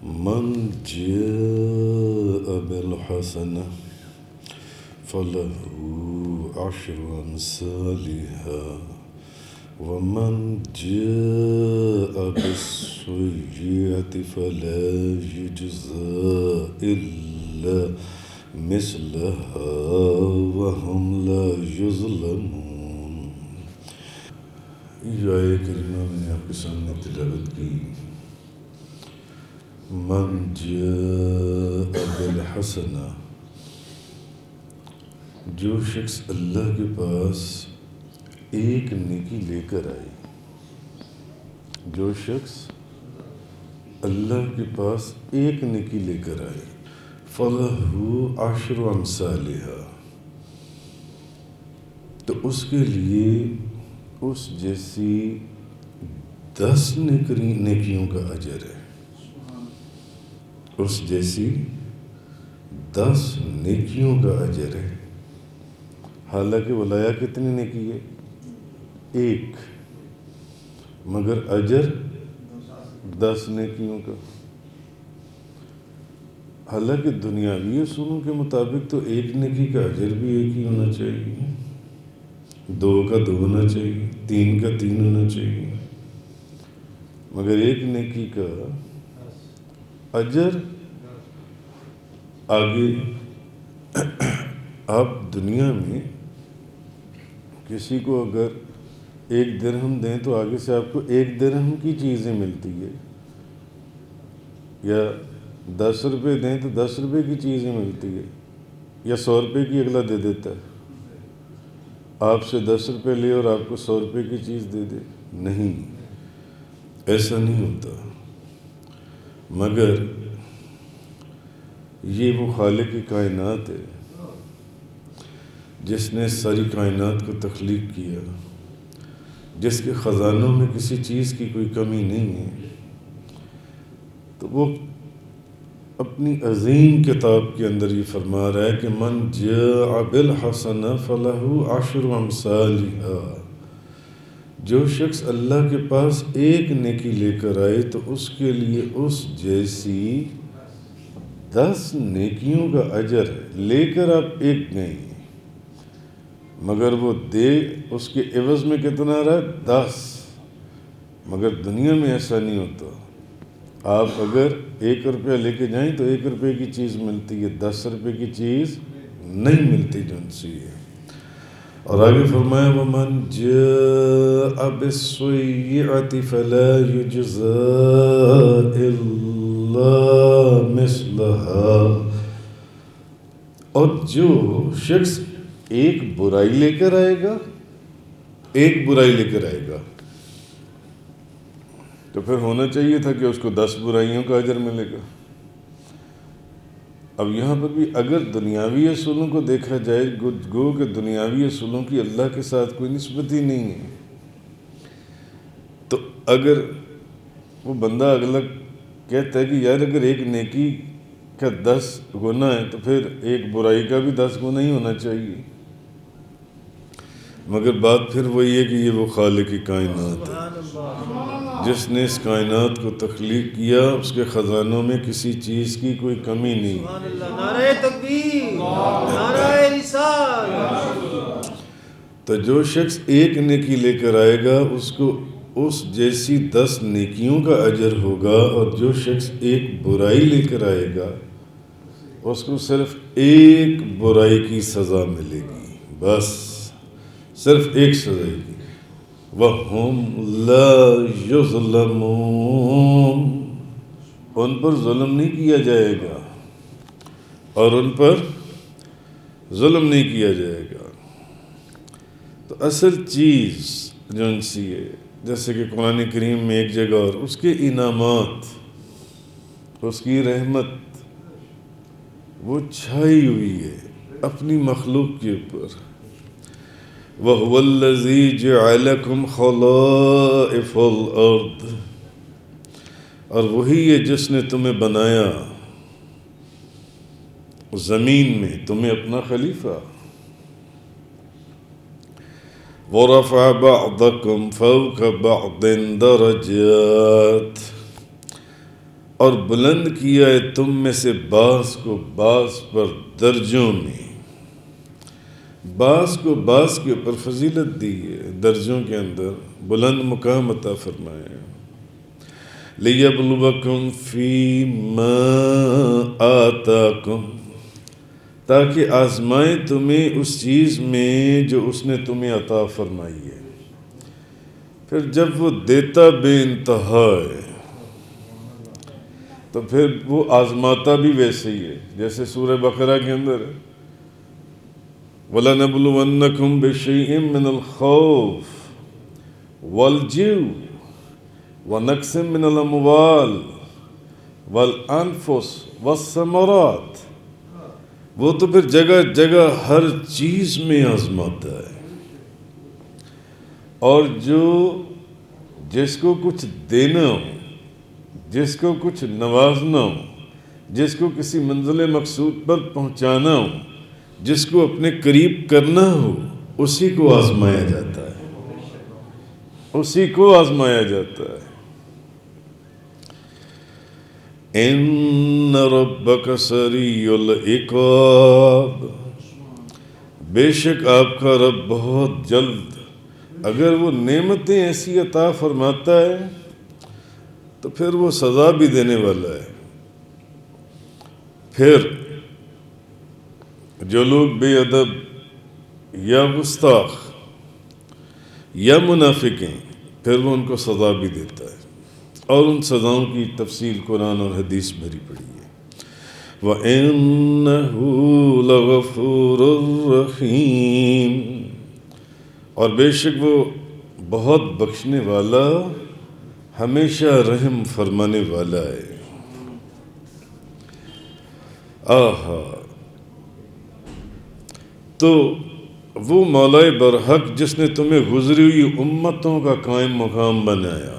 من جاء بالحسنة فله 10 أمثالها ومن جاء بالسيئة فلا يجزى إلا مثلها وهم لا يظلمون. یہ آیہ کریمہ میں نے آپ کے سامنے تلاوت کی. من جاء بالحسنہ، جو شخص اللہ کے پاس ایک نیکی لے کر آئے، جو شخص اللہ کے پاس ایک نیکی لے کر آئے، فَلَهُ 10 أَمْثَالِهَا، تو اس کے لیے اس جیسی 10 نیکیوں کا اجر ہے. اس جیسی 10 نیکیوں کا اجر ہے. حالانکہ ولایا کتنی نیکی ہے؟ ایک، مگر اجر 10 نیکیوں کا. حالانکہ دنیاوی اصولوں کے مطابق تو ایک نیکی کا اجر بھی ایک ہی ہونا چاہیے، 2 کا 2 ہونا چاہیے، 3 کا 3 ہونا چاہیے، مگر ایک نیکی کا اجر آگے. آپ دنیا میں کسی کو اگر 1 درہم دیں تو آگے سے آپ کو 1 درہم کی چیزیں ملتی ہے، یا 10 روپے دیں تو 10 روپے کی چیزیں ملتی ہے، یا 100 روپے کی اگلا دے دیتا ہے. آپ سے 10 روپے لے اور آپ کو 100 روپے کی چیز دے دے. نہیں، ایسا نہیں ہوتا. مگر یہ وہ خالق کی کائنات ہے جس نے ساری کائنات کو تخلیق کیا، جس کے خزانوں میں کسی چیز کی کوئی کمی نہیں ہے. تو وہ اپنی عظیم کتاب کے اندر یہ فرما رہا ہے کہ من جاء بالحسنہ فلہ 10 أمثالها، جو شخص اللہ کے پاس ایک نیکی لے کر آئے تو اس کے لیے اس جیسی 10 نیکیوں کا اجر ہے. لے کر آپ ایک گئے مگر وہ دے اس کے عوض میں کتنا رہا؟ 10. مگر دنیا میں ایسا نہیں ہوتا. آپ اگر 1 روپیہ لے کے جائیں تو 1 روپے کی چیز ملتی ہے، 10 روپے کی چیز نہیں ملتی جو ان سے ہے. اور آگے فرمایا وَمَنْ جَاءَ بِالسَّيِّئَةِ فَلَا يُجْزَىٰ إِلَّا مِثْلَهَا، اور جو شخص ایک برائی لے کر آئے گا، ایک برائی لے کر آئے گا، تو پھر ہونا چاہیے تھا کہ اس کو 10 برائیوں کا اجر ملے گا. اب یہاں پر بھی اگر دنیاوی اصولوں کو دیکھا جائے، گو کہ دنیاوی اصولوں کی اللہ کے ساتھ کوئی نسبت ہی نہیں ہے. تو اگر وہ بندہ اگلا کہتا ہے کہ یار اگر ایک نیکی کا 10 گنا ہے تو پھر ایک برائی کا بھی 10 گنا ہی ہونا چاہیے. مگر بات پھر وہی ہے کہ یہ وہ خالق کی کائنات ہے جس نے اس کائنات کو تخلیق کیا، اس کے خزانوں میں کسی چیز کی کوئی کمی نہیں. نعرہ تکبیر، نعرہ رسالت. تو جو شخص ایک نیکی لے کر آئے گا اس کو اس جیسی 10 نیکیوں کا اجر ہوگا، اور جو شخص ایک برائی لے کر آئے گا اس کو صرف ایک برائی کی سزا ملے گی، بس صرف ایک سزا کی. وَهُمْ لَا يُظْلَمُونَ، ان پر ظلم نہیں کیا جائے گا، اور ان پر ظلم نہیں کیا جائے گا. تو اصل چیز جو ان سی ہے، جیسے کہ قرآن کریم میں ایک جگہ اور اس کے انعامات، اس کی رحمت وہ چھائی ہوئی ہے اپنی مخلوق کے اوپر. وَهُوَ الَّذِي جَعَلَكُمْ خَلَائِفَ الْأَرْضِ، اور وہی ہے جس نے تمہیں بنایا زمین میں، تمہیں اپنا خلیفہ. وَرَفَعَ بَعْضَكُمْ فَوْقَ بَعْضٍ دَرَجَاتٍ، اور بلند کیا ہے تم میں سے بعض کو بعض پر درجوں میں، بعض کو بعض کے اوپر فضیلت دی ہے، درجوں کے اندر بلند مقام عطا فرمایا۔ لِيَبْلُوَكُمْ فِي مَا آتَاكُمْ، تاکہ آزمائے تمہیں اس چیز میں جو اس نے تمہیں عطا فرمائی ہے۔ پھر جب وہ دیتا بے انتہا ہے تو پھر وہ آزماتا بھی ویسے ہی ہے، جیسے سورہ بقرہ کے اندر ہے وَلَنَبْلُوَنَّكُمْ بِشَيْءٍ مِّنَ الْخَوْفِ وَالْجُوعِ وَنَقْصٍ مِّنَ الْأَمْوَالِ وَالْأَنفُسِ وَالثَّمَرَاتِ، وہ تو پھر جگہ جگہ ہر چیز میں آزماتا ہے۔ اور جس کو کچھ دینا ہو، جس کو کچھ نوازنا ہو، جس کو کسی منزل مقصود پر پہنچانا ہو، جس کو اپنے قریب کرنا ہو، اسی کو آزمایا جاتا ہے، اسی کو آزمایا جاتا ہے۔ ان ربک سریع العقاب، بے شک آپ کا رب بہت جلد، اگر وہ نعمتیں ایسی عطا فرماتا ہے تو پھر وہ سزا بھی دینے والا ہے۔ پھر جو لوگ بے ادب یا گستاخ یا منافق ہیں، پھر وہ ان کو سزا بھی دیتا ہے، اور ان سزاؤں کی تفصیل قرآن اور حدیث بھری پڑی ہے۔ وَإِنَّهُ لَغَفُورٌ رَحِيمٌ، اور بے شک وہ بہت بخشنے والا، ہمیشہ رحم فرمانے والا ہے۔ آہا، تو وہ مولا برحق جس نے تمہیں گزری ہوئی امتوں کا قائم مقام بنایا،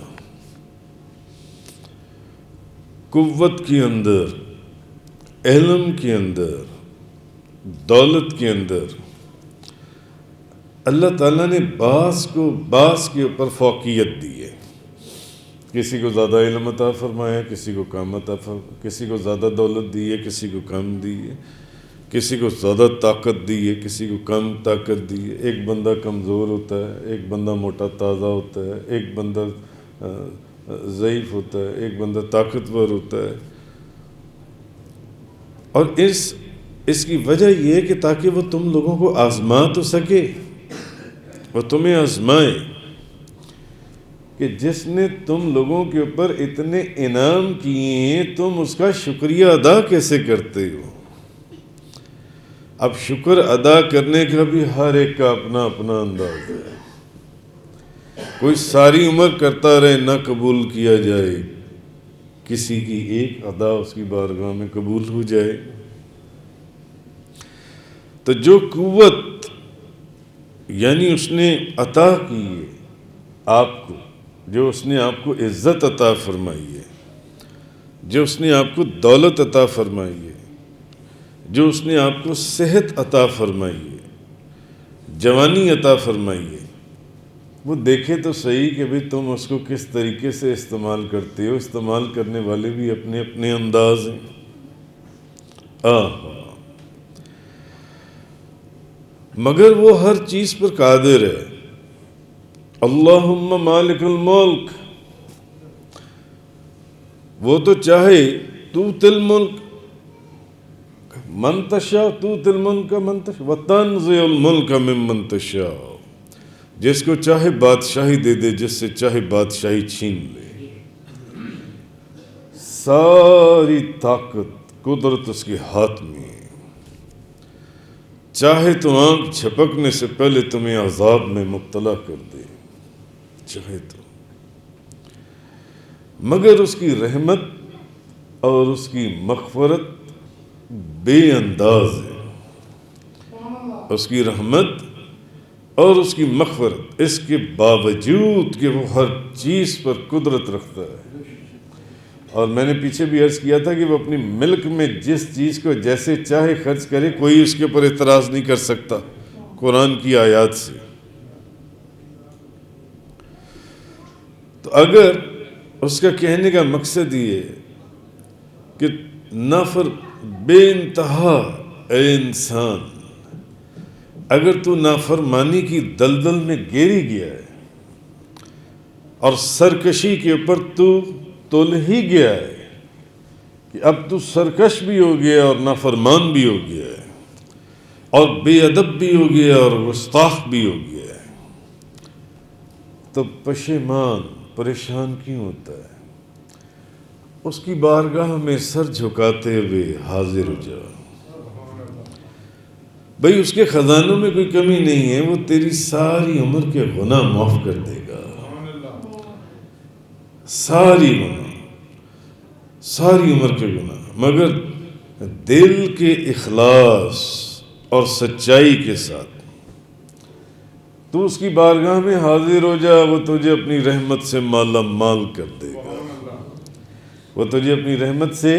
قوت کے اندر، علم کے اندر، دولت کے اندر، اللہ تعالیٰ نے بعض کو بعض کے اوپر فوقیت دی ہے۔ کسی کو زیادہ علم عطا فرمایا، کسی کو کم عطا فرمایا، کسی کو زیادہ دولت دی ہے، کسی کو کم دی ہے، کسی کو زیادہ طاقت دی ہے، کسی کو کم طاقت دی ہے۔ ایک بندہ کمزور ہوتا ہے، ایک بندہ موٹا تازہ ہوتا ہے، ایک بندہ ضعیف ہوتا ہے، ایک بندہ طاقتور ہوتا ہے۔ اور اس کی وجہ یہ ہے کہ تاکہ وہ تم لوگوں کو آزما تو سکے، وہ تمہیں آزمائے کہ جس نے تم لوگوں کے اوپر اتنے انعام کیے ہیں، تم اس کا شکریہ ادا کیسے کرتے ہو۔ اب شکر ادا کرنے کا بھی ہر ایک کا اپنا اپنا انداز ہے۔ کوئی ساری عمر کرتا رہے، نہ قبول کیا جائے، کسی کی ایک ادا اس کی بارگاہ میں قبول ہو جائے۔ تو جو قوت یعنی اس نے عطا کی ہے آپ کو، جو اس نے آپ کو عزت عطا فرمائی ہے، جو اس نے آپ کو دولت عطا فرمائی ہے، جو اس نے آپ کو صحت عطا فرمائی ہے، جوانی عطا فرمائی ہے، وہ دیکھے تو صحیح کہ بھی تم اس کو کس طریقے سے استعمال کرتے ہو۔ استعمال کرنے والے بھی اپنے اپنے انداز ہیں۔ مگر وہ ہر چیز پر قادر ہے۔ اللہم مالک الملک، وہ تو چاہے توتی الملک من تشاء، توتی الملک من تشاء وتنزع الملک ممن تشاء، جس کو چاہے بادشاہی دے دے، جس سے چاہے بادشاہی چھین لے۔ ساری طاقت قدرت اس کے ہاتھ میں، چاہے تو آنکھ جھپکنے سے پہلے تمہیں عذاب میں مبتلا کر دے، چاہے تو، مگر اس کی رحمت اور اس کی مغفرت بے انداز ہے۔ اس کی رحمت اور اس کی مغفرت، اس کے باوجود کہ وہ ہر چیز پر قدرت رکھتا ہے۔ اور میں نے پیچھے بھی عرض کیا تھا کہ وہ اپنی ملک میں جس چیز کو جیسے چاہے خرچ کرے، کوئی اس کے اوپر اعتراض نہیں کر سکتا قرآن کی آیات سے۔ تو اگر اس کا کہنے کا مقصد یہ ہے کہ بے انتہا اے انسان، اگر تو نافرمانی کی دلدل میں گیری گیا ہے اور سرکشی کے اوپر تو تل ہی گیا ہے کہ اب تو سرکش بھی ہو گیا اور نافرمان بھی ہو گیا ہے اور بے ادب بھی ہو گیا اور گستاخ بھی ہو گیا ہے، تو پشیمان پریشان کیوں ہوتا ہے؟ اس کی بارگاہ میں سر جھکاتے ہوئے حاضر ہو جا۔ بھئی اس کے خزانوں میں کوئی کمی نہیں ہے، وہ تیری ساری عمر کے گناہ معاف کر دے گا، ساری عمر کے گناہ، مگر دل کے اخلاص اور سچائی کے ساتھ تو اس کی بارگاہ میں حاضر ہو جا، وہ تجھے اپنی رحمت سے مالا مال کر دے گا، وہ تجھے اپنی رحمت سے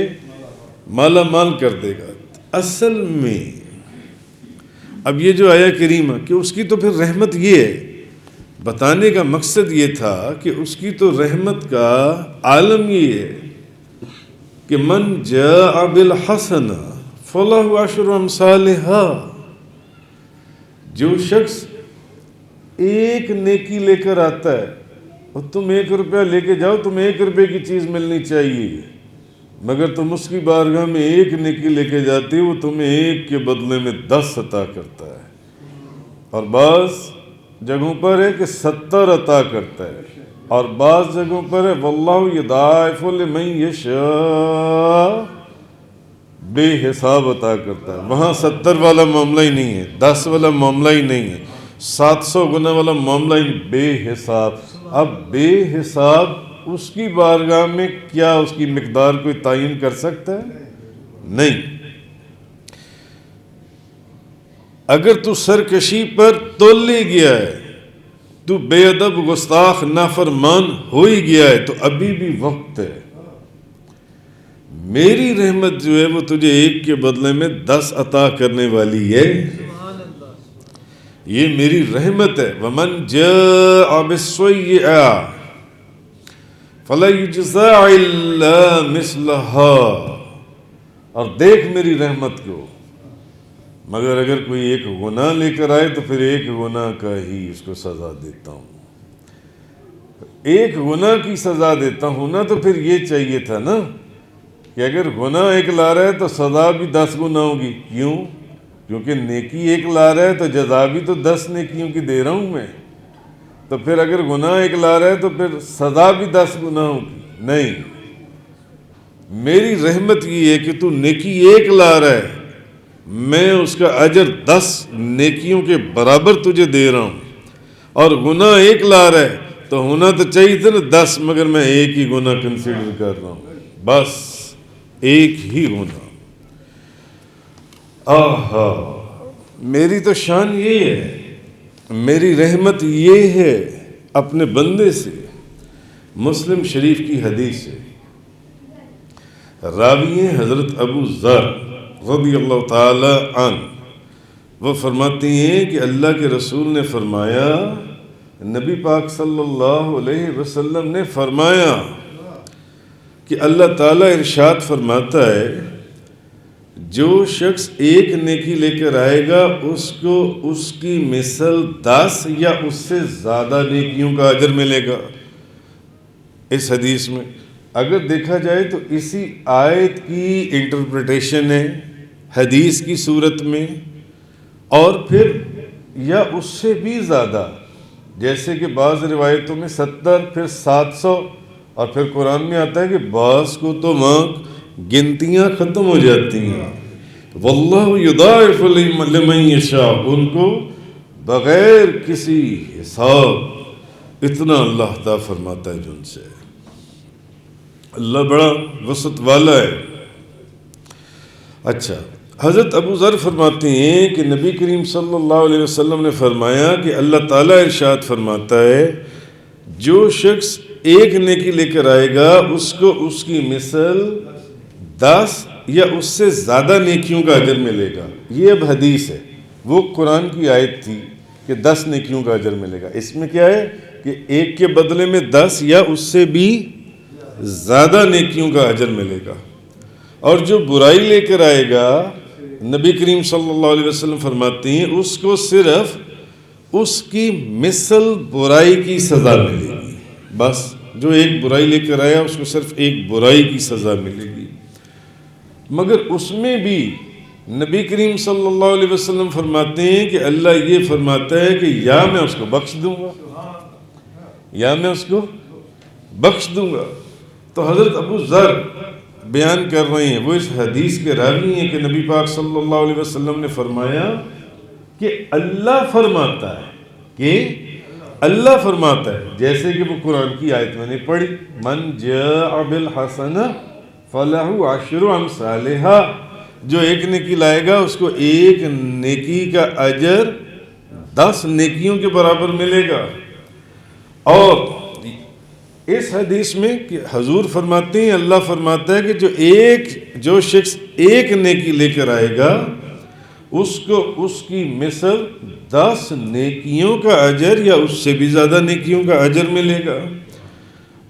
مالا مال کر دے گا۔ اصل میں اب یہ جو آیا کریمہ کہ اس کی تو پھر رحمت یہ ہے، بتانے کا مقصد یہ تھا کہ اس کی تو رحمت کا عالم یہ ہے کہ من جاء بالحسنہ فلہ عشر امثالہا، جو شخص ایک نیکی لے کر آتا ہے اور تم 1 روپیہ لے کے جاؤ، تمہیں 1 روپے کی چیز ملنی چاہیے، مگر تم اس کی بارگاہ میں 1 نیکی لے کے جاتے ہو، تمہیں 1 کے بدلے میں 10 عطا کرتا ہے، اور بعض جگہوں پر ہے کہ 70 عطا کرتا ہے، اور بعض جگہوں پر ہے واللہ یضاعف لمن یشاء، بے حساب عطا کرتا ہے۔ وہاں 70 والا معاملہ ہی نہیں ہے، 10 والا معاملہ ہی نہیں ہے، 700 گنا والا معاملہ ہی، بے حساب۔ اب بے حساب اس کی بارگاہ میں کیا اس کی مقدار کوئی تعین کر سکتا ہے؟ نہیں۔ اگر تو سرکشی پر تول ہی گیا ہے، تو بے ادب گستاخ نافرمان ہو ہی گیا ہے، تو ابھی بھی وقت ہے۔ میری رحمت جو ہے وہ تجھے 1 کے بدلے میں 10 عطا کرنے والی ہے، یہ میری رحمت ہے۔ وَمَنْ جَاءَ بِالسَّيِّئَةِ فَلَا يُجْزَىٰ إِلَّا مِثْلَهَا، اور دیکھ میری رحمت کو، مگر اگر کوئی 1 گناہ لے کر آئے تو پھر 1 گناہ کا ہی اس کو سزا دیتا ہوں، 1 گناہ کی سزا دیتا ہوں نا، تو پھر یہ چاہیے تھا نا کہ اگر گناہ 1 لا رہا ہے تو سزا بھی 10 گنا ہوگی۔ کیوں؟ کیونکہ نیکی 1 لا رہا ہے تو جزا بھی تو 10 نیکیوں کی دے رہا ہوں میں، تو پھر اگر گناہ 1 لا رہا ہے تو پھر سزا بھی 10 گنا ہوگی؟ نہیں، میری رحمت یہ ہے کہ تو نیکی 1 لا رہا ہے، میں اس کا اجر 10 نیکیوں کے برابر تجھے دے رہا ہوں، اور گناہ 1 لا رہا ہے تو ہونا تو چاہیے تھا نا 10، مگر میں 1 ہی گناہ کنسیڈر کر رہا ہوں، بس 1 ہی گناہ۔ آہا، میری تو شان یہ ہے، میری رحمت یہ ہے اپنے بندے سے۔ مسلم شریف کی حدیث ہے، راوی ہیں حضرت ابو ذر رضی اللہ تعالی عنہ، وہ فرماتے ہیں کہ اللہ کے رسول نے فرمایا، نبی پاک صلی اللہ علیہ وسلم نے فرمایا کہ اللہ تعالیٰ ارشاد فرماتا ہے، جو شخص 1 نیکی لے کر آئے گا اس کو اس کی مثل 10 یا اس سے زیادہ نیکیوں کا اجر ملے گا۔ اس حدیث میں اگر دیکھا جائے تو اسی آیت کی انٹرپریٹیشن ہے حدیث کی صورت میں، اور پھر یا اس سے بھی زیادہ، جیسے کہ بعض روایتوں میں 70، پھر 700، اور پھر قرآن میں آتا ہے کہ بعض کو تو وہاں گنتیاں ختم ہو جاتی ہیں، واللہ یضاعف لمن یشاء، ان کو بغیر کسی حساب اتنا اللہ عطا فرماتا ہے جن سے۔ اللہ بڑا وسعت والا ہے۔ اچھا، حضرت ابو ذر فرماتے ہیں کہ نبی کریم صلی اللہ علیہ وسلم نے فرمایا کہ اللہ تعالیٰ ارشاد فرماتا ہے، جو شخص 1 نیکی لے کر آئے گا اس کو اس کی مثل 10 یا اس سے زیادہ نیکیوں کا اجر ملے گا۔ یہ اب حدیث ہے، وہ قرآن کی آیت تھی کہ 10 نیکیوں کا اجر ملے گا۔ اس میں کیا ہے کہ 1 کے بدلے میں 10 یا اس سے بھی زیادہ نیکیوں کا اجر ملے گا۔ اور جو برائی لے کر آئے گا نبی کریم صلی اللہ علیہ وسلم فرماتے ہیں اس کو صرف اس کی مثل برائی کی سزا ملے گی. بس جو ایک برائی لے کر آیا اس کو صرف ایک برائی کی سزا ملے گی. مگر اس میں بھی نبی کریم صلی اللہ علیہ وسلم فرماتے ہیں کہ اللہ یہ فرماتا ہے کہ یا میں اس کو بخش دوں گا یا میں اس کو بخش دوں گا. تو حضرت ابو ذر بیان کر رہے ہیں، وہ اس حدیث کے راوی ہیں کہ نبی پاک صلی اللہ علیہ وسلم نے فرمایا کہ اللہ فرماتا ہے جیسے کہ وہ قرآن کی آیت میں نے پڑھی، من جاء بالحسنہ فلہ عشر امثالہا، جو ایک نیکی لائے گا اس کو ایک نیکی کا اجر 10 نیکیوں کے برابر ملے گا. اور اس حدیث میں کہ حضور فرماتے ہیں، اللہ فرماتا ہے کہ جو شخص ایک نیکی لے کر آئے گا اس کو اس کی مثل 10 نیکیوں کا اجر یا اس سے بھی زیادہ نیکیوں کا اجر ملے گا.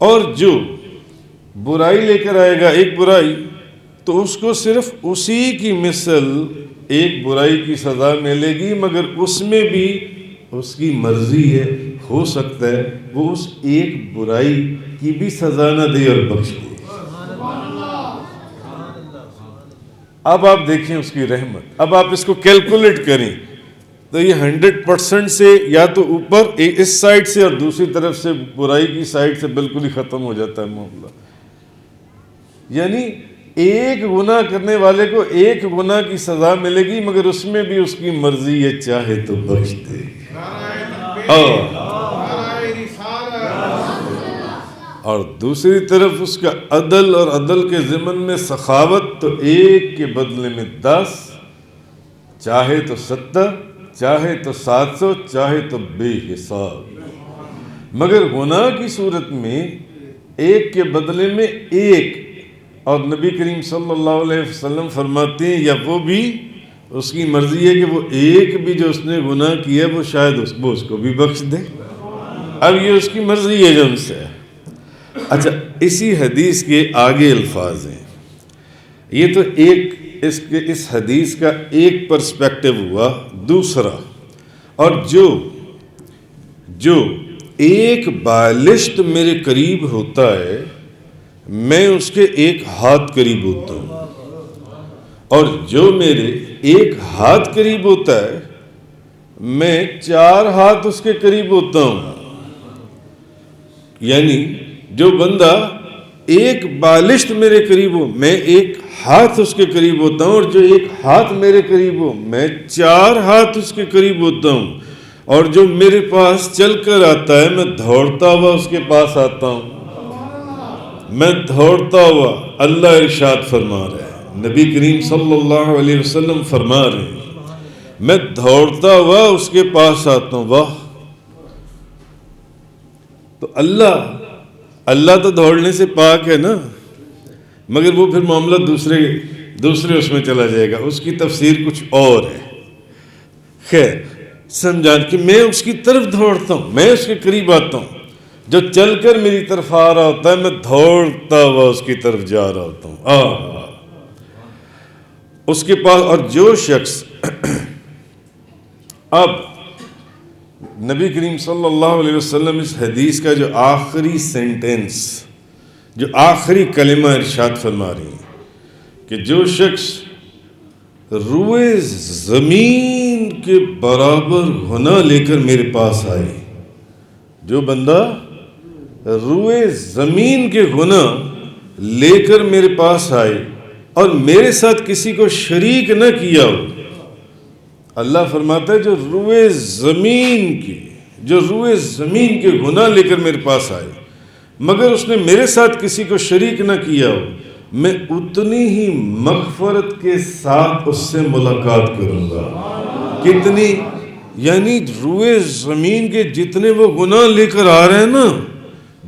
اور جو برائی لے کر آئے گا ایک برائی، تو اس کو صرف اسی کی مثل ایک برائی کی سزا ملے گی، مگر اس میں بھی اس کی مرضی ہے، ہو سکتا ہے وہ اس ایک برائی کی بھی سزا نہ دے اور بخش دے. اب آپ دیکھیں اس کی رحمت. اب آپ اس کو کیلکولیٹ کریں تو یہ 100% سے یا تو اوپر اس سائڈ سے اور دوسری طرف سے برائی کی سائڈ سے بالکل ہی ختم ہو جاتا ہے معاملہ. یعنی ایک گناہ کرنے والے کو ایک گناہ کی سزا ملے گی، مگر اس میں بھی اس کی مرضی ہے، چاہے تو بخش دے. اور دوسری طرف اس کا عدل اور عدل کے ضمن میں سخاوت، تو ایک کے بدلے میں 10، چاہے تو 70، چاہے تو 700، چاہے تو بے حساب. مگر گناہ کی صورت میں ایک کے بدلے میں ایک. اور نبی کریم صلی اللہ علیہ وسلم فرماتے ہیں یا وہ بھی اس کی مرضی ہے کہ وہ ایک بھی جو اس نے گناہ کیا ہے وہ شاید اس کو بھی بخش دے. اب یہ اس کی مرضی ہے جو ان سے. اچھا، اسی حدیث کے آگے الفاظ ہیں. یہ تو ایک اس حدیث کا ایک پرسپیکٹو ہوا. دوسرا، اور جو ایک بالشت میرے قریب ہوتا ہے میں اس کے ایک ہاتھ قریب ہوتا ہوں، اور جو میرے ایک ہاتھ قریب ہوتا ہے میں 4 ہاتھ اس کے قریب ہوتا ہوں. یعنی جو بندہ ایک بالشت میرے قریب ہو میں ایک ہاتھ اس کے قریب ہوتا ہوں، اور جو ایک ہاتھ میرے قریب ہو میں 4 ہاتھ اس کے قریب ہوتا ہوں. اور جو میرے پاس چل کر آتا ہے میں دوڑتا ہوا اس کے پاس آتا ہوں. میں دوڑتا ہوا، اللہ ارشاد فرما رہے ہیں، نبی کریم صلی اللہ علیہ وسلم فرما رہے ہیں، میں دوڑتا ہوا اس کے پاس آتا ہوں. واہ! تو اللہ تو دوڑنے سے پاک ہے نا، مگر وہ پھر معاملہ دوسرے اس میں چلا جائے گا. اس کی تفسیر کچھ اور ہے. خیر، سمجھا کہ میں اس کی طرف دوڑتا ہوں، میں اس کے قریب آتا ہوں. جو چل کر میری طرف آ رہا ہوتا ہے میں دوڑتا ہوا اس کی طرف جا رہا ہوتا ہوں اس کے پاس. اور جو شخص اب نبی کریم صلی اللہ علیہ وسلم اس حدیث کا جو آخری سینٹنس، جو آخری کلمہ ارشاد فرما رہی ہیں کہ جو شخص روئے زمین کے برابر گناہ لے کر میرے پاس آئے، جو بندہ روئے زمین کے گناہ لے کر میرے پاس آئے اور میرے ساتھ کسی کو شریک نہ کیا ہو. اللہ فرماتا ہے جو روئے زمین کے گناہ لے کر میرے پاس آئے مگر اس نے میرے ساتھ کسی کو شریک نہ کیا ہو، میں اتنی ہی مغفرت کے ساتھ اس سے ملاقات کروں گا. کتنی؟ یعنی روئے زمین کے جتنے وہ گناہ لے کر آ رہے ہیں نا،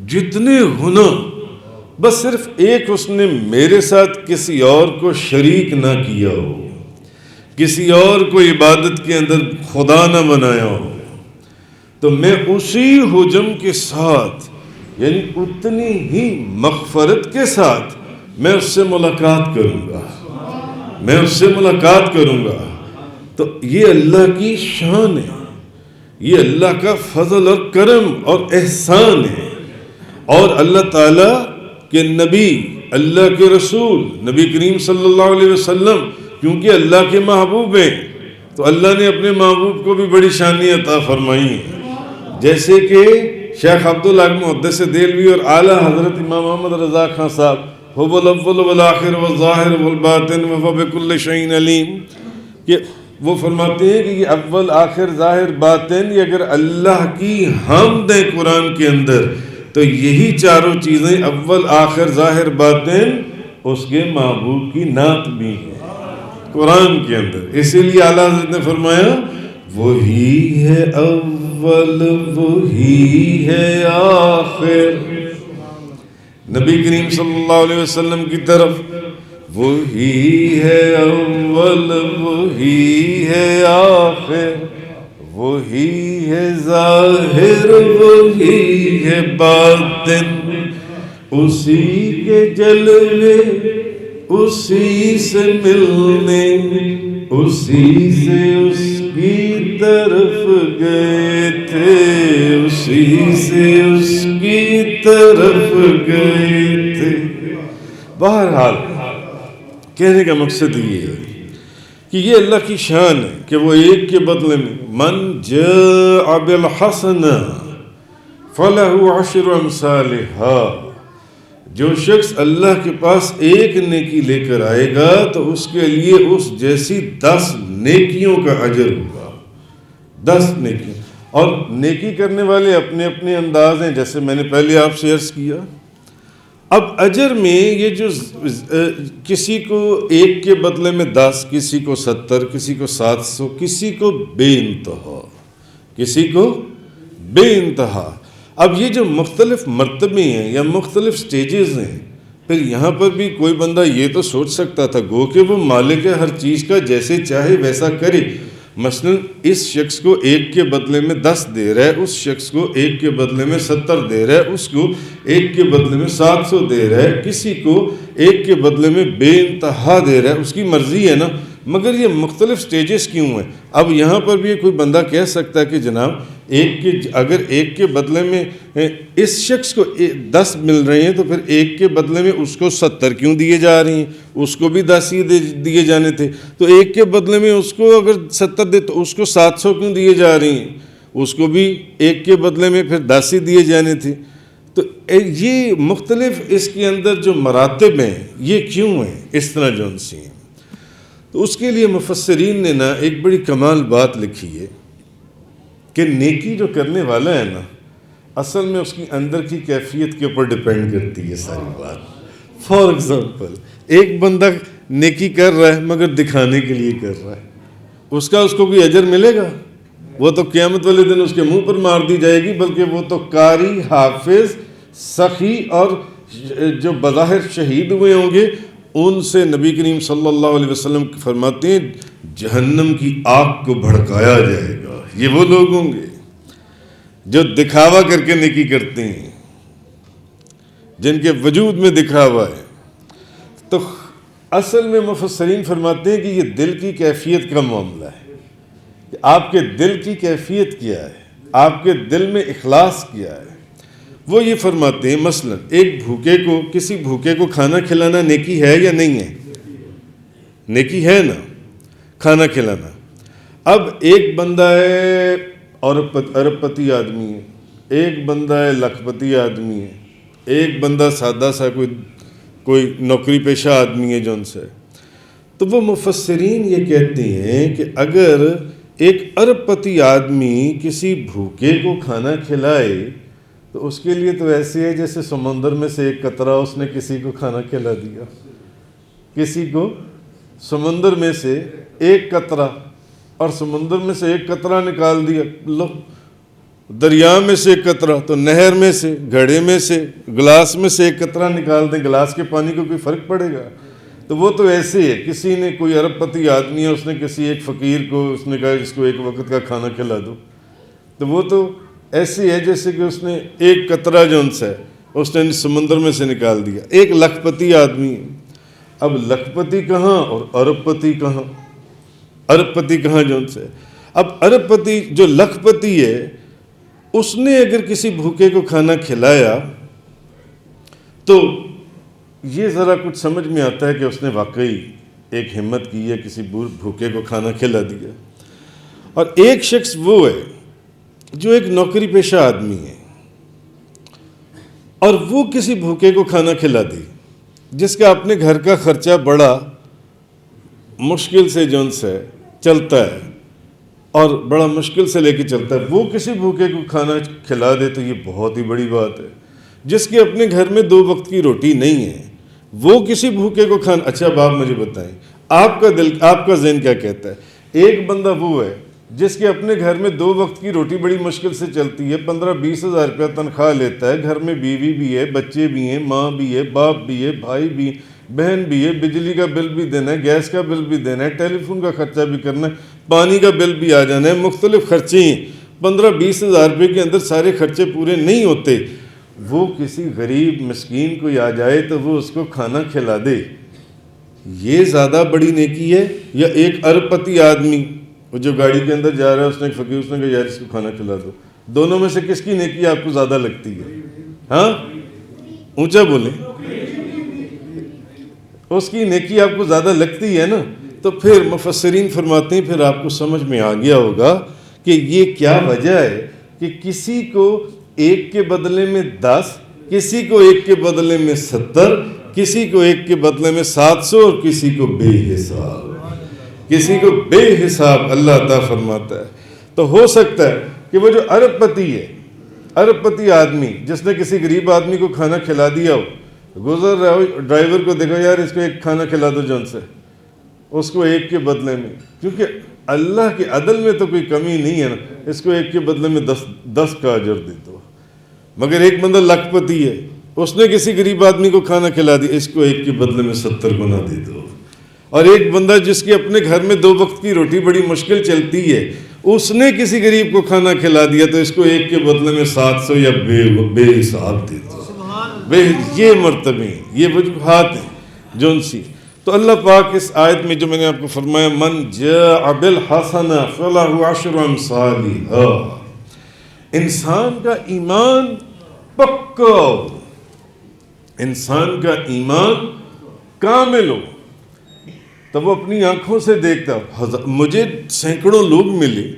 جتنے گناہ، بس صرف ایک اس نے میرے ساتھ کسی اور کو شریک نہ کیا ہو، کسی اور کو عبادت کے اندر خدا نہ بنایا ہو، تو میں اسی حجم کے ساتھ، یعنی اتنی ہی مغفرت کے ساتھ میں اس سے ملاقات کروں گا، میں اس سے ملاقات کروں گا۔ تو یہ اللہ کی شان ہے، یہ اللہ کا فضل اور کرم اور احسان ہے۔ اور اللہ تعالیٰ کے نبی، اللہ کے رسول نبی کریم صلی اللہ علیہ وسلم کیونکہ اللہ کے محبوب ہیں، تو اللہ نے اپنے محبوب کو بھی بڑی شانی عطا فرمائی ہیں۔ جیسے کہ شیخ عبدالحق محدث دہلوی اور اعلیٰ حضرت امام محمد رضا خان صاحب هو الاول والآخر والظاہر والباطن وهو بكل شيء علیم، کہ وہ فرماتے ہیں کہ یہ اول آخر ظاہر باطن، یہ اگر اللہ کی حمد ہے قرآن کے اندر تو یہی چاروں چیزیں اول آخر ظاہر باطن اس کے محبوب کی نعت بھی ہے قرآن کے اندر۔ اسی لیے اعلیٰ حضرت نے فرمایا وہی ہے اول وہی ہے آخر، نبی کریم صلی اللہ علیہ وسلم کی طرف وہی ہے اول وہی ہے آخر، وہی ہے ظاہر وہی ہے باطن، اسی کے جلوے اسی سے ملنے اسی سے اس کی طرف گئے تھے، اسی سے اس کی طرف گئے تھے۔ بہرحال کہنے کا مقصد یہ ہے کہ یہ اللہ کی شان ہے کہ وہ ایک کے بدلے میں من جاء بالحسنہ فلہ عشر امثالہا، جو شخص اللہ کے پاس ایک نیکی لے کر آئے گا تو اس کے لیے اس جیسی 10 نیکیوں کا اجر ہوگا، 10 نیکیوں۔ اور نیکی کرنے والے اپنے اپنے انداز ہیں، جیسے میں نے پہلے آپ سے عرض کیا۔ اب اجر میں یہ جو کسی کو ایک کے بدلے میں 10، کسی کو 70، کسی کو 700، کسی کو بے انتہا، کسی کو بے انتہا۔ اب یہ جو مختلف مرتبے ہیں یا مختلف سٹیجز ہیں، پھر یہاں پر بھی کوئی بندہ یہ تو سوچ سکتا تھا گو کہ وہ مالک ہے ہر چیز کا، جیسے چاہے ویسا کرے۔ مثلا اس شخص کو ایک کے بدلے میں 10 دے رہا ہے، اس شخص کو ایک کے بدلے میں 70 دے رہا ہے، اس کو ایک کے بدلے میں 700 دے رہا ہے، کسی کو ایک کے بدلے میں بے انتہا دے رہا ہے، اس کی مرضی ہے نا۔ مگر یہ مختلف سٹیجز کیوں ہیں؟ اب یہاں پر بھی کوئی بندہ کہہ سکتا ہے کہ جناب اگر ایک کے بدلے میں اس شخص کو 10 مل رہے ہیں تو پھر ایک کے بدلے میں اس کو 70 کیوں دیے جا رہے ہیں؟ اس کو بھی 10 ہی دیے جانے تھے۔ تو ایک کے بدلے میں اس کو اگر 70 دے تو اس کو 700 کیوں دیے جا رہے ہیں؟ اس کو بھی ایک کے بدلے میں پھر 10 ہی دیے جانے تھے۔ تو یہ مختلف اس کے اندر جو مراتب ہیں یہ کیوں ہیں اس طرح جون سی ہیں؟ تو اس کے لیے مفسرین نے نا ایک بڑی کمال بات لکھی ہے کہ نیکی جو کرنے والا ہے نا، اصل میں اس کی اندر کی کیفیت کے اوپر ڈیپینڈ کرتی ہے ساری بات۔ فار ایگزامپل ایک بندہ نیکی کر رہا ہے مگر دکھانے کے لیے کر رہا ہے، اس کو کوئی اجر ملے گا؟ وہ تو قیامت والے دن اس کے منہ پر مار دی جائے گی، بلکہ وہ تو قاری، حافظ، سخی اور جو بظاہر شہید ہوئے ہوں گے ان سے نبی کریم صلی اللہ علیہ وسلم فرماتے ہیں جہنم کی آگ کو بھڑکایا جائے گا۔ یہ وہ لوگ ہوں گے جو دکھاوا کر کے نیکی کرتے ہیں، جن کے وجود میں دکھاوا ہے۔ تو اصل میں مفسرین فرماتے ہیں کہ یہ دل کی کیفیت کا معاملہ ہے کہ آپ کے دل کی کیفیت کیا ہے، آپ کے دل میں اخلاص کیا ہے۔ وہ یہ فرماتے ہیں مثلا کسی بھوکے کو کھانا کھلانا نیکی ہے یا نہیں ہے؟ نیکی ہے نا کھانا کھلانا۔ اب ایک بندہ ہے ارب پتی آدمی ہے، ایک بندہ ہے لکھ پتی آدمی ہے، ایک بندہ سادہ سا کوئی نوکری پیشہ آدمی ہے جون سے۔ تو وہ مفسرین یہ کہتے ہیں کہ اگر ایک ارب پتی آدمی کسی بھوکے کو کھانا کھلائے تو اس کے لیے تو ایسے ہے جیسے سمندر میں سے ایک قطرہ اس نے کسی کو کھانا کھلا دیا، کسی کو سمندر میں سے ایک قطرہ، اور سمندر میں سے ایک قطرہ نکال دیا، لو دریا میں سے ایک قطرہ، تو نہر میں سے، گھڑے میں سے، گلاس میں سے ایک قطرہ نکال دیں، گلاس کے پانی کو کوئی فرق پڑے گا؟ تو وہ تو ایسے ہے، کسی نے کوئی ارب پتی آدمی ہے، اس نے کسی ایک فقیر کو اس نے کہا اس کو ایک وقت کا کھانا کھلا دو، تو وہ تو ایسی ہے جیسے کہ اس نے ایک قطرہ جو ان سے اس نے سمندر میں سے نکال دیا. ایک لکھ پتی آدمی ہے. اب لکھ پتی کہاں اور ارب پتی کہاں؟ ارب پتی کہاں جو ان سے. اب ارب پتی جو لکھ پتی ہے اس نے اگر کسی بھوکے کو کھانا کھلایا تو یہ ذرا کچھ سمجھ میں آتا ہے کہ اس نے واقعی ایک ہمت کی ہے, کسی بھوکے کو کھانا کھلا دیا. اور ایک شخص وہ ہے جو ایک نوکری پیشہ آدمی ہے اور وہ کسی بھوکے کو کھانا کھلا دی, جس کا اپنے گھر کا خرچہ بڑا مشکل سے جون سے چلتا ہے اور بڑا مشکل سے لے کے چلتا ہے, وہ کسی بھوکے کو کھانا کھلا دے تو یہ بہت ہی بڑی بات ہے. جس کے اپنے گھر میں 2 وقت کی روٹی نہیں ہے وہ کسی بھوکے کو کھانا. اچھا اب آپ مجھے بتائیں آپ کا ذہن کیا کہتا ہے؟ ایک بندہ وہ ہے جس کے اپنے گھر میں 2 وقت کی روٹی بڑی مشکل سے چلتی ہے, 15-20 ہزار روپیہ تنخواہ لیتا ہے, گھر میں بیوی بھی ہے, بچے بھی ہیں, ماں بھی ہے, باپ بھی ہے, بھائی بھی, بہن بھی ہے, بجلی کا بل بھی دینا ہے, گیس کا بل بھی دینا ہے, ٹیلی فون کا خرچہ بھی کرنا ہے, پانی کا بل بھی آ جانا ہے, مختلف خرچے ہیں. 15-20 ہزار روپے کے اندر سارے خرچے پورے نہیں ہوتے. وہ کسی غریب مسکین کوئی آ جائے تو وہ اس کو کھانا کھلا دے, یہ زیادہ بڑی نیکی ہے یا ایک ارب پتی آدمی وہ جو گاڑی کے اندر جا رہا ہے اس نے ایک فقیر اس نے کہا یار اس کو کھانا کھلا دو؟ دونوں میں سے کس کی نیکی آپ کو زیادہ لگتی ہے؟ ہاں اونچا بولیں. اس کی نیکی آپ کو زیادہ لگتی ہے نا. تو پھر مفسرین فرماتے ہیں پھر آپ کو سمجھ میں آ گیا ہوگا کہ یہ کیا وجہ ہے کہ کسی کو 1 کے بدلے میں 10, کسی کو 1 کے بدلے میں 70, کسی کو 1 کے بدلے میں 700 اور کسی کو بے حساب, کسی کو بے حساب اللہ عطا فرماتا ہے. تو ہو سکتا ہے کہ وہ جو ارب پتی ہے, ارب پتی آدمی جس نے کسی غریب آدمی کو کھانا کھلا دیا ہو, گزر رہا ہو, ڈرائیور کو دیکھو یار اس کو ایک کھانا کھلا دو جون سے, اس کو 1 کے بدلے میں, کیونکہ اللہ کے عدل میں تو کوئی کمی نہیں ہے نا, اس کو 1 کے بدلے میں 10 کا اجر دے دو. مگر ایک بندہ لکھ پتی ہے, اس نے کسی غریب آدمی کو کھانا کھلا دیا, اس کو 1 کے بدلے میں 70 گنا دے دو. اور ایک بندہ جس کے اپنے گھر میں 2 وقت کی روٹی بڑی مشکل چلتی ہے, اس نے کسی غریب کو کھانا کھلا دیا تو اس کو 1 کے بدلے میں 700 یا بے حساب دے دو. یہ مرتبے ہیں, یہ وجوہات ہیں جون سی. تو اللہ پاک اس آیت میں جو میں نے آپ کو فرمایا من جاء بالحسنہ فلہ عشر امثالہا, انسان کا ایمان پکا ہو, انسان کا ایمان کامل ہو تب وہ اپنی آنکھوں سے دیکھتا. مجھے سینکڑوں لوگ ملے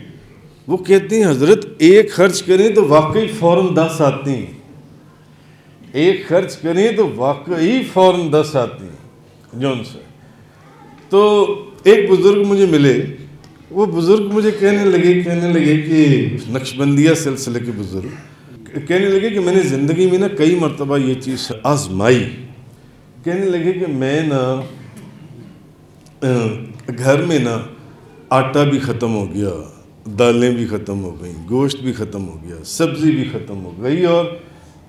وہ کہتے ہیں حضرت ایک خرچ کریں تو واقعی فوراً 10 آتے ہیں, ایک خرچ کریں تو واقعی فوراً 10 آتے ہیں جون سے. تو ایک بزرگ مجھے ملے, وہ بزرگ مجھے کہنے لگے کہ نقشبندیہ سلسلے کے بزرگ کہنے لگے کہ میں نے زندگی میں نا کئی مرتبہ یہ چیز آزمائی. کہنے لگے کہ میں نا گھر میں نا آٹا بھی ختم ہو گیا, دالیں بھی ختم ہو گئیں, گوشت بھی ختم ہو گیا, سبزی بھی ختم ہو گئی, اور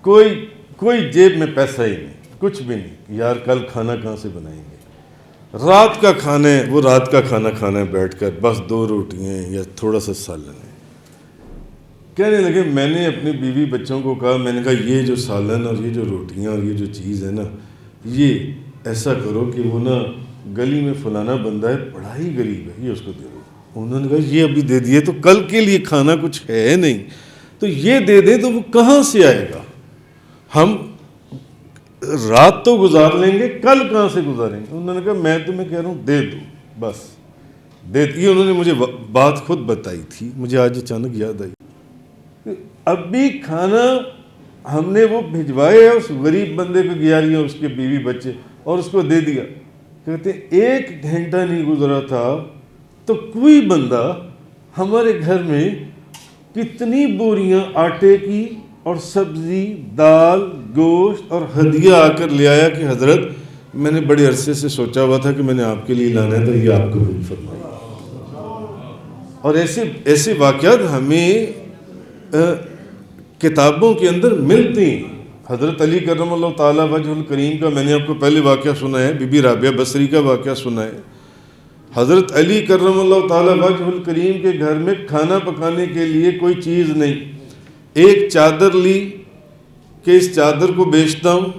کوئی جیب میں پیسہ ہی نہیں, کچھ بھی نہیں. یار کل کھانا کہاں سے بنائیں گے؟ رات کا کھانا ہے, وہ رات کا کھانا کھانا ہے بیٹھ کر, بس 2 روٹیاں یا تھوڑا سا سالن ہے. کہنے لگے میں نے اپنی بیوی بچوں کو کہا, میں نے کہا یہ جو سالن اور یہ جو روٹیاں اور یہ جو چیز ہے نا, یہ ایسا کرو کہ وہ نا گلی میں فلانا بندہ ہے بڑا ہی غریب ہے, یہ اس کو دے دو. انہوں نے کہا یہ ابھی دے دیے تو کل کے لیے کھانا کچھ ہے نہیں, تو یہ دے دیں تو وہ کہاں سے آئے گا؟ ہم رات تو گزار لیں گے, کل کہاں سے گزاریں گے؟ انہوں نے کہا میں تمہیں کہہ رہا ہوں دے دو, بس دے دی. انہوں نے مجھے بات خود بتائی تھی, مجھے آج اچانک یاد آئی. اب بھی کھانا ہم نے وہ بھجوائے اس غریب بندے کو, گیاریاں اس کے بیوی بچے, اور اس کو دے دیا. کہتے 1 گھنٹہ نہیں گزرا تھا تو کوئی بندہ ہمارے گھر میں کتنی بوریاں آٹے کی اور سبزی, دال, گوشت اور ہدیہ آ کر لے آیا کہ حضرت میں نے بڑے عرصے سے سوچا ہوا تھا کہ میں نے آپ کے لیے لانا ہے تو یہ آپ کو بھی فرمایا. اور ایسے واقعات ہمیں کتابوں کے اندر ملتے ہیں. حضرت علی کرم اللہ تعالیٰ وجہ الکریم کا میں نے آپ کو پہلے واقعہ سنا ہے, بی بی رابعہ بصری کا واقعہ سنا ہے. حضرت علی کرم اللہ تعالیٰ وجہ الکریم کے گھر میں کھانا پکانے کے لیے کوئی چیز نہیں, ایک چادر لی, کہ اس چادر کو بیچتا ہوں،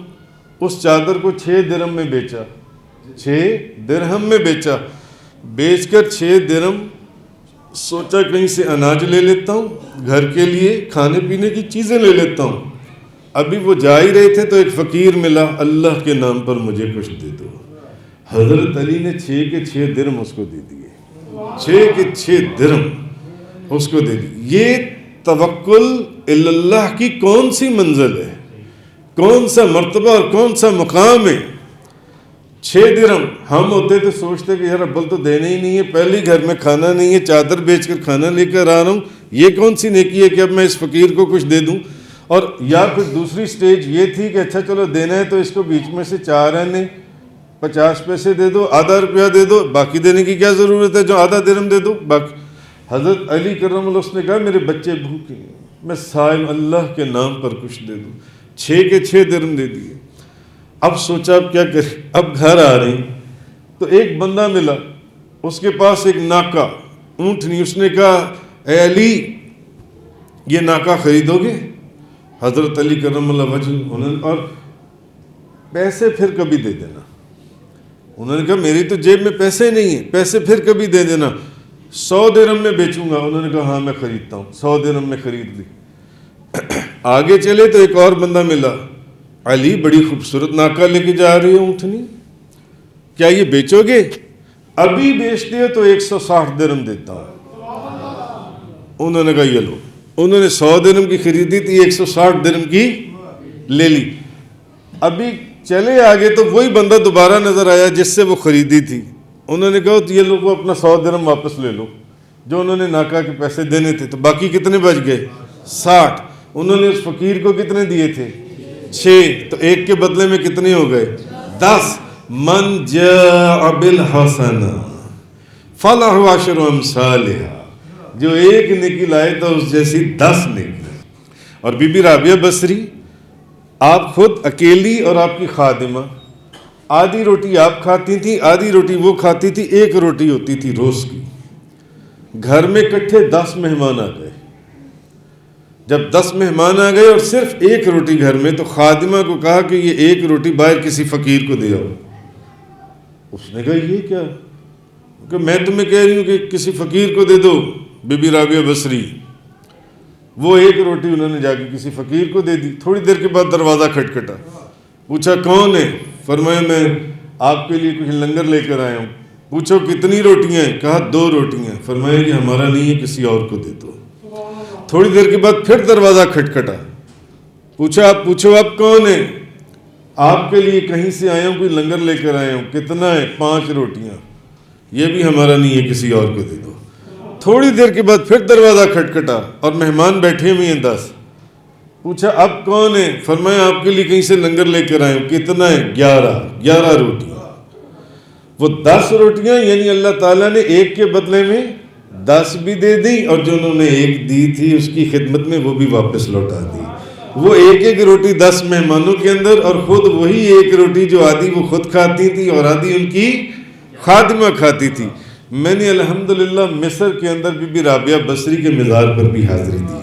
اس چادر کو 6 درہم میں بیچا، 6 درہم میں بیچا، بیچ کر 6 درہم سوچا کہیں سے اناج لے لیتا ہوں، گھر کے لیے کھانے پینے کی چیزیں لے لیتا ہوں۔ ابھی وہ جا ہی رہے تھے تو ایک فقیر ملا، اللہ کے نام پر مجھے کچھ دے دو۔ حضرت علی نے 6 کے 6 درہم اس کو دے دیے، 6 کے 6 درہم اس کو دے دیے۔ یہ توکل اللہ کی کون سی منزل ہے، کون سا مرتبہ اور کون سا مقام ہے؟ 6 درہم ہم ہوتے تو سوچتے کہ یار ابل تو دینے ہی نہیں ہے، پہلے گھر میں کھانا نہیں ہے، چادر بیچ کر کھانا لے کر آ رہا ہوں، یہ کون سی نیکی ہے کہ اب میں اس فقیر کو کچھ دے دوں؟ اور یا پھر دوسری سٹیج یہ تھی کہ اچھا چلو دینا ہے تو اس کو بیچ میں سے 4 آنے 50 پیسے دے دو، آدھا روپیہ دے دو، باقی دینے کی کیا ضرورت ہے، جو آدھا درہم دے دو باقی۔ حضرت علی کرم اللہ اس نے کہا میرے بچے بھوکے ہیں، میں صائم اللہ کے نام پر کچھ دے دوں، 6 کے 6 درہم دے دیے۔ اب سوچا اب کیا کریں، اب گھر آ رہے ہیں تو ایک بندہ ملا، اس کے پاس ایک ناکا اونٹنی، اس نے کہا اے علی یہ ناکا خریدو گے؟ حضرت علی کرم اللہ وجہ، اور پیسے پھر کبھی دے دینا۔ انہوں نے کہا میری تو جیب میں پیسے نہیں ہیں، پیسے پھر کبھی دے دینا، 100 درہم میں بیچوں گا۔ انہوں نے کہا ہاں میں خریدتا ہوں، 100 درہم میں خرید لی۔ آگے چلے تو ایک اور بندہ ملا، علی بڑی خوبصورت ناکا لے کے جا رہی ہے اونٹنی، کیا یہ بیچو گے؟ ابھی بیچتے ہو تو 160 درہم دیتا ہوں۔ انہوں نے کہا یہ لو۔ انہوں نے 100 درہم کی خریدی تھی، 160 درہم کی لے لی۔ ابھی چلے آگے تو وہی بندہ دوبارہ نظر آیا جس سے وہ خریدی تھی۔ انہوں نے کہا یہ لوگ اپنا 100 درہم واپس لے لو، جو انہوں نے ناکا کے پیسے دینے تھے، تو باقی کتنے بچ گئے؟ 60۔ انہوں نے اس فقیر کو کتنے دیے تھے؟ 6، تو ایک کے بدلے میں کتنے ہو گئے؟ 10۔ من جاء بالحسنہ فلہ عشر امثالہا، جو ایک نیکی لائے تو اس جیسی 10 نیکی۔ اور بی بی رابعہ بصری آپ خود اکیلی اور آپ کی خادمہ، آدھی روٹی آپ کھاتی تھی، آدھی روٹی وہ کھاتی تھی، 1 روٹی ہوتی تھی روز کی۔ گھر میں اکٹھے 10 مہمان آ گئے، جب 10 مہمان آ گئے اور صرف 1 روٹی گھر میں، تو خادمہ کو کہا کہ یہ 1 روٹی باہر کسی فقیر کو دے آؤ۔ اس نے کہا یہ کیا کہ میں تمہیں کہہ رہی ہوں کہ کسی فقیر کو دے دو۔ بی بی رابعہ بصری وہ 1 روٹی انہوں نے جا کے کسی فقیر کو دے دی۔ تھوڑی دیر کے بعد دروازہ کھٹکھٹا، پوچھا کون ہے؟ فرمایا میں آپ کے لیے کچھ لنگر لے کر آیا ہوں۔ پوچھو کتنی روٹیاں ہیں؟ کہا 2 روٹیاں۔ فرمایا کہ ہمارا نہیں ہے، کسی اور کو دے دو۔ تھوڑی دیر کے بعد پھر دروازہ کھٹکھٹا، پوچھا آپ پوچھو آپ کون ہیں؟ آپ کے لیے کہیں سے آیا ہوں، کوئی لنگر لے کر آیا ہوں۔ کتنا ہے؟ 5 روٹیاں۔ یہ بھی ہمارا نہیں ہے، کسی اور کو دے دو۔ تھوڑی دیر کے بعد پھر دروازہ کھٹکھٹا اور مہمان بیٹھے ہوئے ہیں 10۔ پوچھا اب کون ہے؟ فرمایا آپ کے لیے کہیں سے لنگر لے کر آئے ہوں۔ کتنا ہے؟ 11 روٹیاں۔ وہ 10 روٹیاں یعنی اللہ تعالیٰ نے 1 کے بدلے میں 10 بھی دے دی، اور جو انہوں نے 1 دی تھی اس کی خدمت میں وہ بھی واپس لوٹا دی۔ وہ 1 روٹی 10 مہمانوں کے اندر، اور خود وہی 1 روٹی جو آدھی وہ خود کھاتی تھی اور آدھی ان کی خادمہ کھاتی تھی۔ میں نے الحمدللہ مصر کے اندر بی بی رابعہ بصری کے مزار پر بھی حاضری دی ہے۔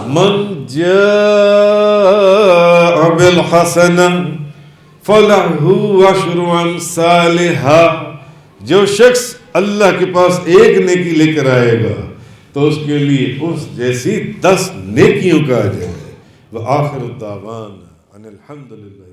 من جاء بالحسنہ فلہ عشر امثالہا، جو شخص اللہ کے پاس 1 نیکی لے کر آئے گا تو اس کے لیے اس جیسی 10 نیکیوں کا اجر ہے۔ وآخر الدعوانا ان الحمدللہ۔